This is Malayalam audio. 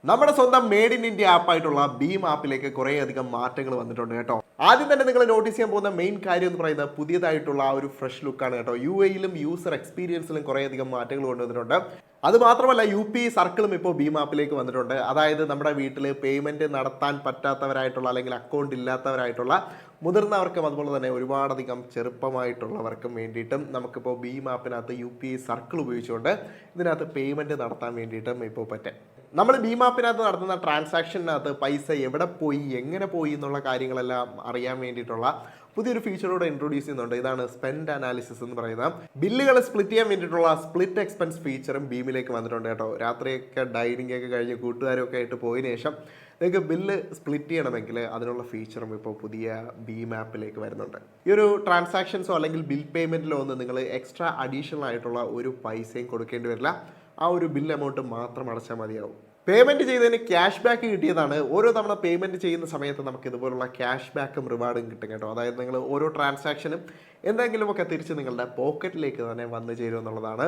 നമ്മുടെ സ്വന്തം മെയ്ഡ് ഇൻ ഇന്ത്യ ആപ്പായിട്ടുള്ള ഭീം ആപ്പിലേക്ക് കുറേയധികം മാറ്റങ്ങൾ വന്നിട്ടുണ്ട് കേട്ടോ. ആദ്യം തന്നെ നിങ്ങൾ നോട്ടീസ് ചെയ്യാൻ പോകുന്ന മെയിൻ കാര്യം എന്ന് പറയുന്നത് പുതിയതായിട്ടുള്ള ആ ഒരു ഫ്രഷ് ലുക്കാണ് കേട്ടോ. യു എയിലും യൂസർ എക്സ്പീരിയൻസിലും കുറേയധികം മാറ്റങ്ങൾ കൊണ്ടുവന്നിട്ടുണ്ട്. അത് മാത്രമല്ല UPI സർക്കിളും ഇപ്പോൾ ഭീം ആപ്പിലേക്ക് വന്നിട്ടുണ്ട്. അതായത് നമ്മുടെ വീട്ടിൽ പേയ്മെന്റ് നടത്താൻ പറ്റാത്തവരായിട്ടുള്ള അല്ലെങ്കിൽ അക്കൗണ്ട് ഇല്ലാത്തവരായിട്ടുള്ള മുതിർന്നവർക്കും അതുപോലെ തന്നെ ഒരുപാടധികം ചെറുപ്പമായിട്ടുള്ളവർക്കും വേണ്ടിയിട്ടും നമുക്കിപ്പോൾ ഭീം ആപ്പിനകത്ത് UPI സർക്കിൾ ഉപയോഗിച്ചുകൊണ്ട് ഇതിനകത്ത് പേയ്മെന്റ് നടത്താൻ വേണ്ടിയിട്ടും ഇപ്പോൾ പറ്റും. നമ്മൾ ഭീം ആപ്പിനകത്ത് നടത്തുന്ന ട്രാൻസാക്ഷനകത്ത് പൈസ എവിടെ പോയി എങ്ങനെ പോയി എന്നുള്ള കാര്യങ്ങളെല്ലാം അറിയാൻ വേണ്ടിയിട്ടുള്ള പുതിയൊരു ഫീച്ചറോടെ ഇൻട്രൊഡ്യൂസ് ചെയ്യുന്നുണ്ട്. ഇതാണ് സ്പെൻഡ് അനാലിസിസ് എന്ന് പറയുന്നത്. ബില്ലുകൾ സ്പ്ലിറ്റ് ചെയ്യാൻ വേണ്ടിയിട്ടുള്ള സ്പ്ലിറ്റ് എക്സ്പെൻസ് ഫീച്ചറും ഭീമിലേക്ക് വന്നിട്ടുണ്ട് കേട്ടോ. രാത്രിയൊക്കെ ഡൈനിങ് ഒക്കെ കഴിഞ്ഞ് കൂട്ടുകാരൊക്കെ ആയിട്ട് പോയതിനു ശേഷം നിങ്ങൾക്ക് ബില്ല് സ്പ്ലിറ്റ് ചെയ്യണമെങ്കിൽ അതിനുള്ള ഫീച്ചറും ഇപ്പോൾ പുതിയ ഭീം ആപ്പിലേക്ക് വരുന്നുണ്ട്. ഈ ഒരു ട്രാൻസാക്ഷൻസോ അല്ലെങ്കിൽ ബിൽ പേയ്മെൻറ്റിലോ ഒന്നും നിങ്ങൾ എക്സ്ട്രാ അഡീഷണൽ ആയിട്ടുള്ള ഒരു പൈസയും കൊടുക്കേണ്ടി വരില്ല. ആ ഒരു ബിൽ എമൗണ്ട് മാത്രം അടച്ചാൽ മതിയാവും. പേയ്മെൻറ്റ് ചെയ്തതിന് ക്യാഷ് ബാക്ക് കിട്ടിയതാണ്. ഓരോ തവണ പേയ്മെൻറ്റ് ചെയ്യുന്ന സമയത്ത് നമുക്ക് ഇതുപോലുള്ള ക്യാഷ് ബാക്കും റിവാർഡും കിട്ടും കേട്ടോ. അതായത് നിങ്ങൾ ഓരോ ട്രാൻസാക്ഷനും എന്തെങ്കിലുമൊക്കെ തിരിച്ച് നിങ്ങളുടെ പോക്കറ്റിലേക്ക് തന്നെ വന്നു ചേരും എന്നുള്ളതാണ്.